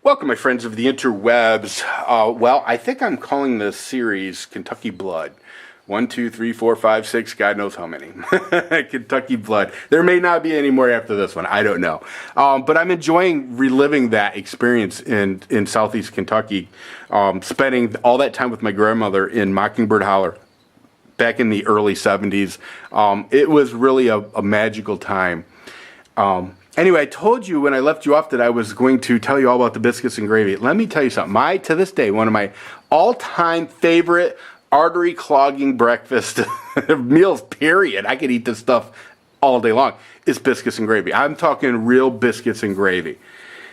Welcome, my friends of the interwebs. Well, I think I'm calling this series Kentucky Blood. 1, 2, 3, 4, 5, 6, God knows how many. Kentucky Blood. There may not be any more after this one. I don't know. But I'm enjoying reliving that experience in southeast Kentucky, spending all that time with my grandmother in Mockingbird Holler back in the early 70s. It was really a magical time. Anyway, I told you when I left you off that I was going to tell you all about the biscuits and gravy. Let me tell you something. To this day, one of my all-time favorite artery-clogging breakfast meals, period, I could eat this stuff all day long, is biscuits and gravy. I'm talking real biscuits and gravy.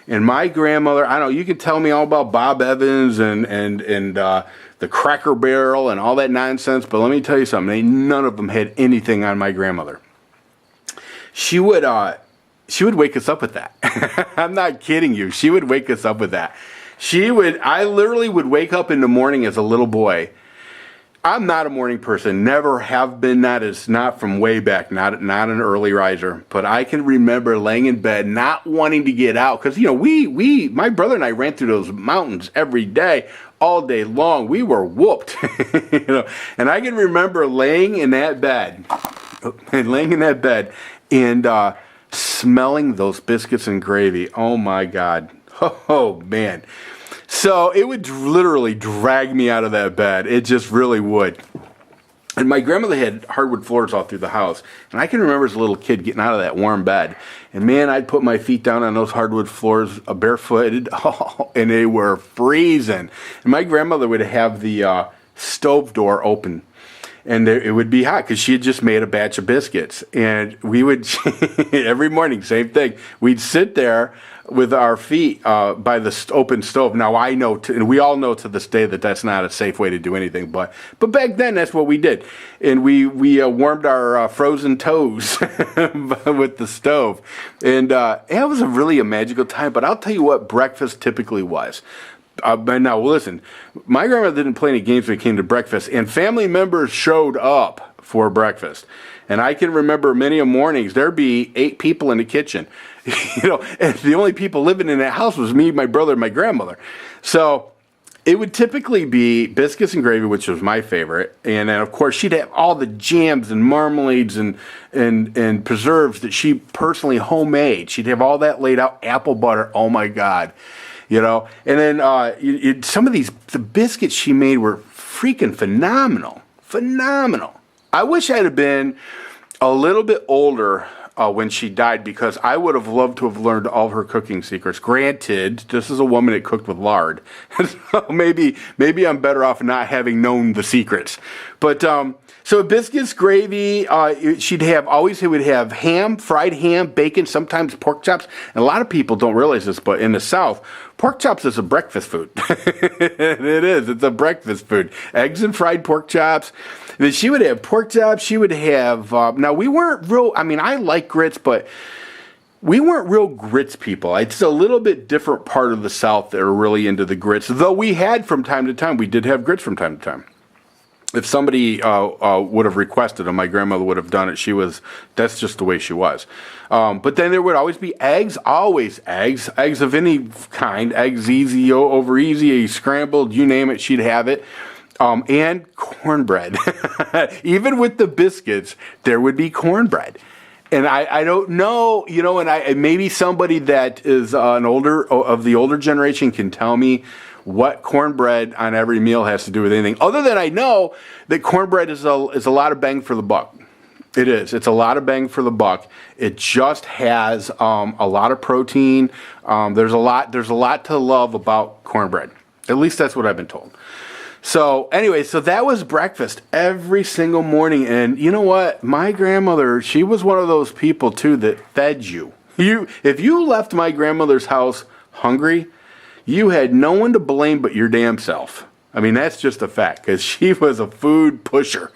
And my grandmother, I don't know, you can tell me all about Bob Evans and the Cracker Barrel and all that nonsense, but let me tell you something. None of them had anything on my grandmother. She would wake us up with that. I'm not kidding you. She would wake us up with that. I literally would wake up in the morning as a little boy. I'm not a morning person, never have been, not from way back, not an early riser, but I can remember laying in bed, not wanting to get out, because, my brother and I ran through those mountains every day, all day long. We were whooped, and I can remember laying in that bed, and smelling those biscuits and gravy. Oh my God. Oh man. So it would literally drag me out of that bed. It just really would. And my grandmother had hardwood floors all through the house. And I can remember as a little kid getting out of that warm bed. And man, I'd put my feet down on those hardwood floors barefooted. And they were freezing. And my grandmother would have the stove door open. And it would be hot because she had just made a batch of biscuits. And we would, every morning, same thing. We'd sit there with our feet by the open stove. Now, I know, and we all know to this day that that's not a safe way to do anything. But back then, that's what we did. And we warmed our frozen toes with the stove. And it was really a magical time. But I'll tell you what breakfast typically was. But now, listen, my grandma didn't play any games when it came to breakfast, and family members showed up for breakfast. And I can remember many mornings, there'd be 8 people in the kitchen, and the only people living in that house was me, my brother, and my grandmother. So it would typically be biscuits and gravy, which was my favorite. And then, of course, she'd have all the jams and marmalades and preserves that she personally homemade. She'd have all that laid out, apple butter, oh my God. And then some of the biscuits she made were freaking phenomenal. I wish I'd have been a little bit older when she died, because I would have loved to have learned all of her cooking secrets. Granted, this is a woman that cooked with lard. So maybe I'm better off not having known the secrets. But so biscuits, gravy, it would have ham, fried ham, bacon, sometimes pork chops. And a lot of people don't realize this, but in the South, pork chops is a breakfast food. It is. It's a breakfast food. Eggs and fried pork chops. Then she would have pork chops. She would have, now we weren't real, I like grits, but we weren't real grits people. It's a little bit different part of the South that are really into the grits, though we had from time to time. We did have grits from time to time. If somebody would have requested them, my grandmother would have done it. That's just the way she was. But then there would always be eggs, eggs of any kind, eggs easy, over easy, scrambled, you name it, she'd have it. And cornbread. Even with the biscuits, there would be cornbread. And I don't know, and maybe somebody that is of the older generation can tell me what cornbread on every meal has to do with anything. Other than I know that cornbread is a lot of bang for the buck. It is. It's a lot of bang for the buck. It just has a lot of protein. There's a lot to love about cornbread. At least that's what I've been told. So anyway, so that was breakfast every single morning. And you know what? My grandmother, she was one of those people too that fed you. If you left my grandmother's house hungry, you had no one to blame but your damn self. That's just a fact, because she was a food pusher.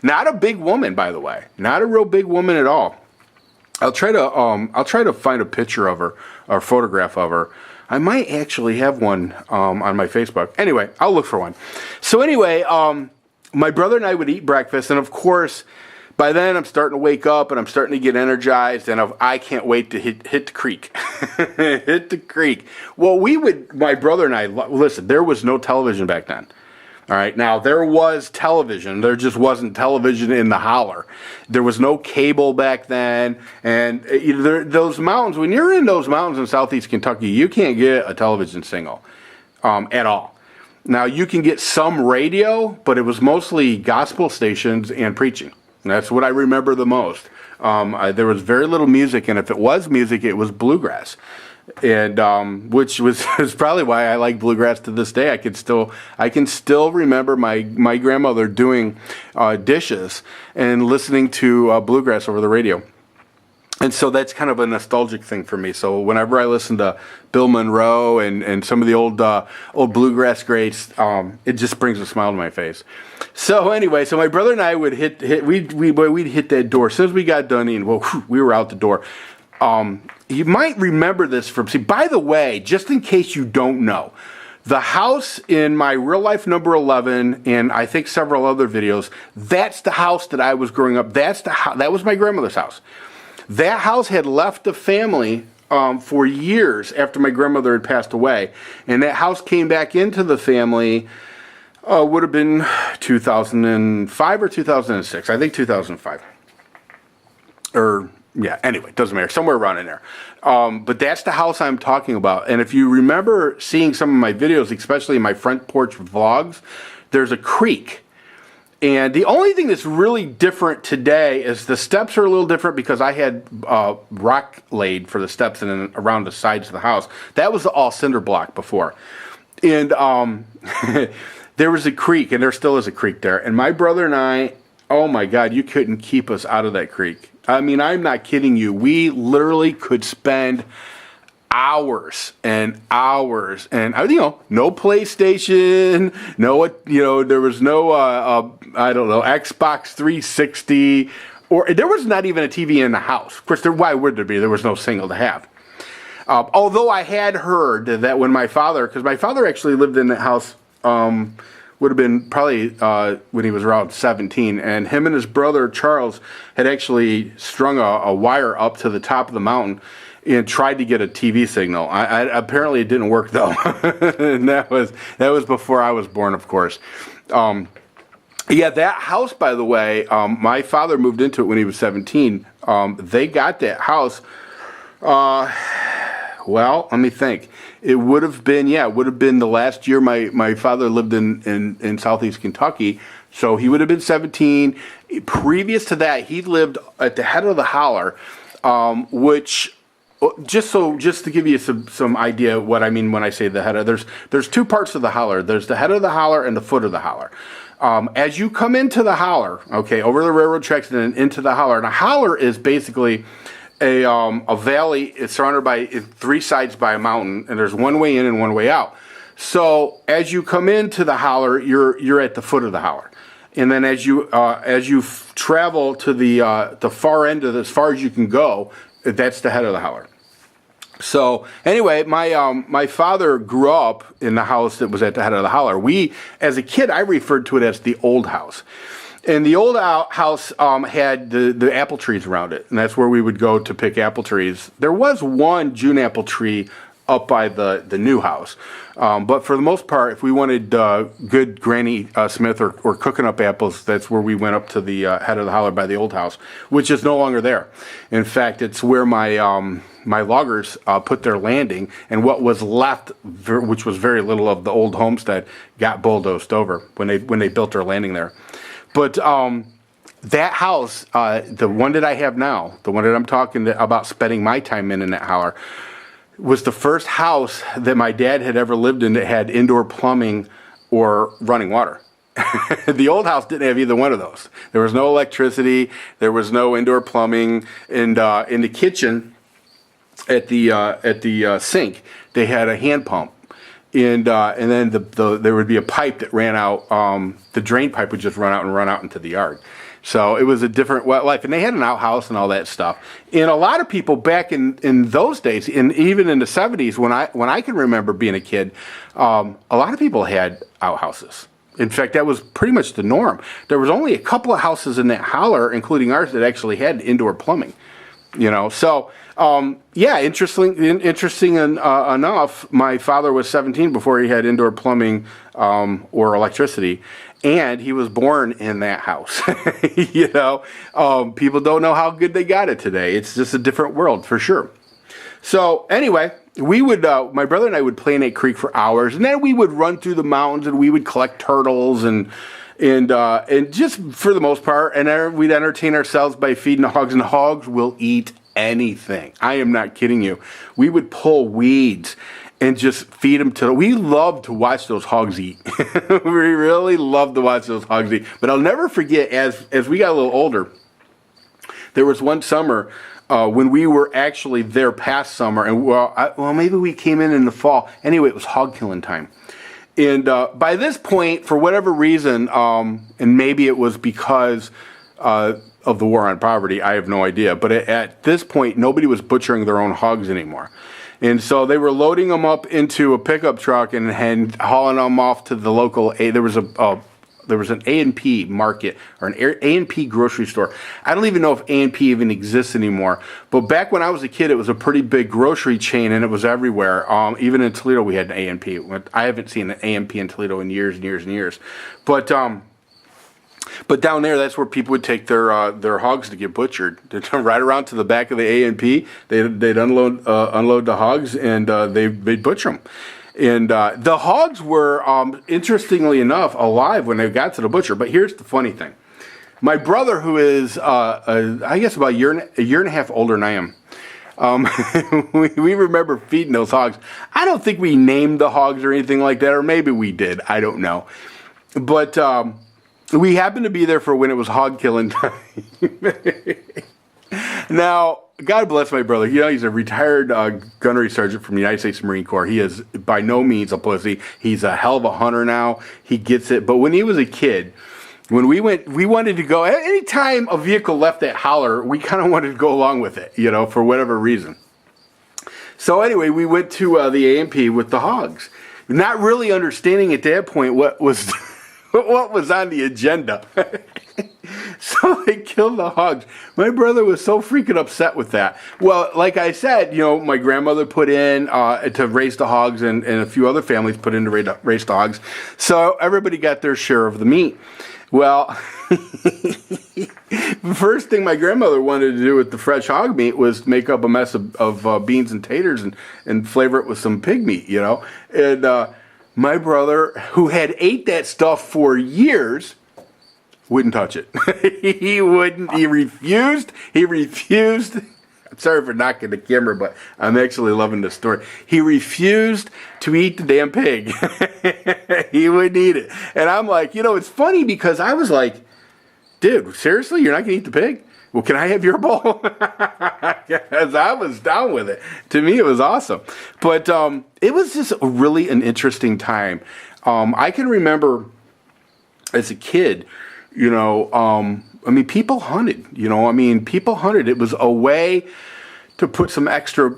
Not a big woman, by the way. Not a real big woman at all. I'll try to find a picture of her or photograph of her. I might actually have one on my Facebook. Anyway, I'll look for one. So anyway, my brother and I would eat breakfast, and of course, by then I'm starting to wake up and I'm starting to get energized, and I can't wait to hit the creek. Hit the creek. Well, my brother and I, listen, there was no television back then. All right. Now, there was television. There just wasn't television in the holler. There was no cable back then. And those mountains, when you're in those mountains in southeast Kentucky, you can't get a television signal at all. Now, you can get some radio, but it was mostly gospel stations and preaching. And that's what I remember the most. There was very little music, and if it was music, it was bluegrass. And which is probably why I like bluegrass to this day. I can still remember my grandmother doing dishes and listening to bluegrass over the radio. And so that's kind of a nostalgic thing for me. So whenever I listen to Bill Monroe and some of the old bluegrass greats, it just brings a smile to my face. So anyway, so my brother and I would we'd hit that door as soon as we got done eating. Well, we were out the door. You might remember this by the way, just in case you don't know, the house in my real life number 11 and I think several other videos, that's the house that I was growing up. That was my grandmother's house. That house had left the family for years after my grandmother had passed away, and that house came back into the family. Would have been 2005 or 2006. I think 2005. Yeah, anyway, doesn't matter. Somewhere around in there. But that's the house I'm talking about. And if you remember seeing some of my videos, especially in my front porch vlogs, there's a creek. And the only thing that's really different today is the steps are a little different because I had rock laid for the steps and around the sides of the house. That was all cinder block before. And there was a creek, and there still is a creek there. And my brother and I, oh my God, you couldn't keep us out of that creek. I mean, I'm not kidding you. We literally could spend hours and hours, and no PlayStation, there was no Xbox 360, or there was not even a TV in the house. Of course, why would there be? There was no single to have. Although I had heard that when because my father actually lived in that house, would have been probably when he was around 17, and him and his brother Charles had actually strung a wire up to the top of the mountain and tried to get a TV signal. Apparently it didn't work though. And that was before I was born, of course. Yeah, that house, by the way, my father moved into it when he was 17. They got that house. Well, let me think. It would have been the last year my father lived in southeast Kentucky. So he would have been 17. Previous to that, he lived at the head of the holler, which, just to give you some idea of what I mean when I say the head of, there's two parts of the holler. There's the head of the holler and the foot of the holler. As you come into the holler, okay, over the railroad tracks and then into the holler, and a holler is basically a valley. It's surrounded by three sides by a mountain, and there's one way in and one way out. So as you come into the holler, you're at the foot of the holler, and then as you travel to the far end of as far as you can go, that's the head of the holler. So anyway, my father grew up in the house that was at the head of the holler. As a kid, I referred to it as the old house. And the old house had the apple trees around it, and that's where we would go to pick apple trees. There was one June apple tree up by the new house, but for the most part, if we wanted good Granny Smith or cooking up apples, that's where we went up to the head of the holler by the old house, which is no longer there. In fact, it's where my loggers put their landing, and what was left, which was very little of the old homestead, got bulldozed over when they built their landing there. But that house, the one that I have now, the one that I'm talking about spending my time in that holler, was the first house that my dad had ever lived in that had indoor plumbing or running water. The old house didn't have either one of those. There was no electricity. There was no indoor plumbing. And in the kitchen, at the sink, they had a hand pump. And then there would be a pipe that ran out. The drain pipe would just run out into the yard. So it was a different life, and they had an outhouse and all that stuff. And a lot of people back in those days, and even in the 70s, when I can remember being a kid, a lot of people had outhouses. In fact, that was pretty much the norm. There was only a couple of houses in that holler, including ours, that actually had indoor plumbing. So yeah, interesting enough, my father was 17 before he had indoor plumbing or electricity, and he was born in that house. People don't know how good they got it today. It's just a different world for sure. So anyway, we would, my brother and I would play in a creek for hours, and then we would run through the mountains and we would collect turtles and just for the most part, and we'd entertain ourselves by feeding the hogs, and the hogs will eat anything. I am not kidding you. We would pull weeds and just feed them we love to watch those hogs eat. We really love to watch those hogs eat. But I'll never forget, as we got a little older, there was one summer when we were actually there past summer, and maybe we came in the fall. Anyway, it was hog killing time. And by this point, for whatever reason, and maybe it was because of the war on poverty, I have no idea. But at this point, nobody was butchering their own hogs anymore. And so they were loading them up into a pickup truck and hauling them off to the local. There was an A&P market or an A&P grocery store. I don't even know if A&P even exists anymore. But back when I was a kid, it was a pretty big grocery chain, and it was everywhere. Even in Toledo, we had an A&P. I haven't seen an A&P in Toledo in years and years and years. But down there, that's where people would take their hogs to get butchered. They'd come right around to the back of the A&P. They'd unload the hogs, and they'd butcher them. And the hogs were, interestingly enough, alive when they got to the butcher. But here's the funny thing. My brother, who is, I guess about a year and a half older than I am, we remember feeding those hogs. I don't think we named the hogs or anything like that, or maybe we did. I don't know. But we happened to be there for when it was hog killing time. Now, God bless my brother. He's a retired gunnery sergeant from the United States Marine Corps. He is by no means a pussy. He's a hell of a hunter now. He gets it. But when he was a kid, when we wanted to go. Anytime a vehicle left that holler, we kind of wanted to go along with it, for whatever reason. So anyway, we went to the A&P with the hogs, not really understanding at that point what was what was on the agenda. So they killed the hogs. My brother was so freaking upset with that. Well, like I said, my grandmother put in to raise the hogs, and a few other families put in to raise the hogs. So everybody got their share of the meat. Well, the first thing my grandmother wanted to do with the fresh hog meat was make up a mess of beans and taters and flavor it with some pig meat, And my brother, who had ate that stuff for years, wouldn't touch it. He wouldn't. He refused. I'm sorry for knocking the camera, but I'm actually loving this story. He refused to eat the damn pig. He wouldn't eat it. And I'm like, it's funny because I was like, dude, seriously? You're not going to eat the pig? Well, can I have your bowl? Because I was down with it. To me, it was awesome. But it was just really an interesting time. I can remember as a kid, people hunted, people hunted. It was a way to put some extra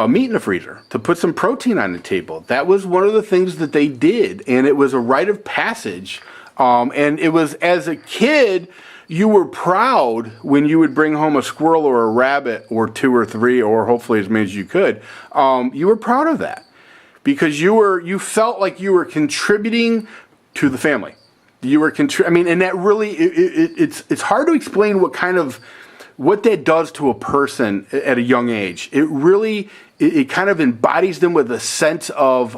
meat in the freezer, to put some protein on the table. That was one of the things that they did, and it was a rite of passage. And it was, as a kid, you were proud when you would bring home a squirrel or a rabbit or two or three, or hopefully as many as you could. You were proud of that because you felt like you were contributing to the family. You were and that really it's hard to explain what that does to a person at a young age. It really it kind of embodies them with a sense of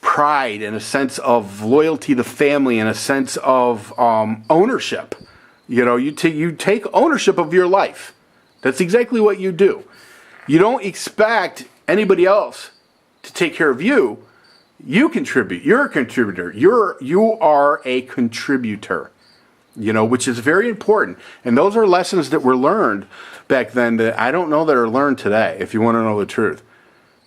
pride and a sense of loyalty to family and a sense of ownership. You take ownership of your life. That's exactly what you do. You don't expect anybody else to take care of you. You contribute. You're a contributor. You are a contributor, which is very important. And those are lessons that were learned back then that I don't know that are learned today, if you want to know the truth.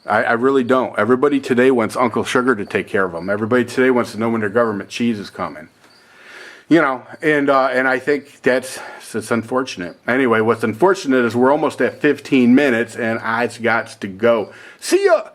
I really don't. Everybody today wants Uncle Sugar to take care of them. Everybody today wants to know when their government cheese is coming. And I think it's unfortunate. Anyway, what's unfortunate is we're almost at 15 minutes and I've got to go. See ya!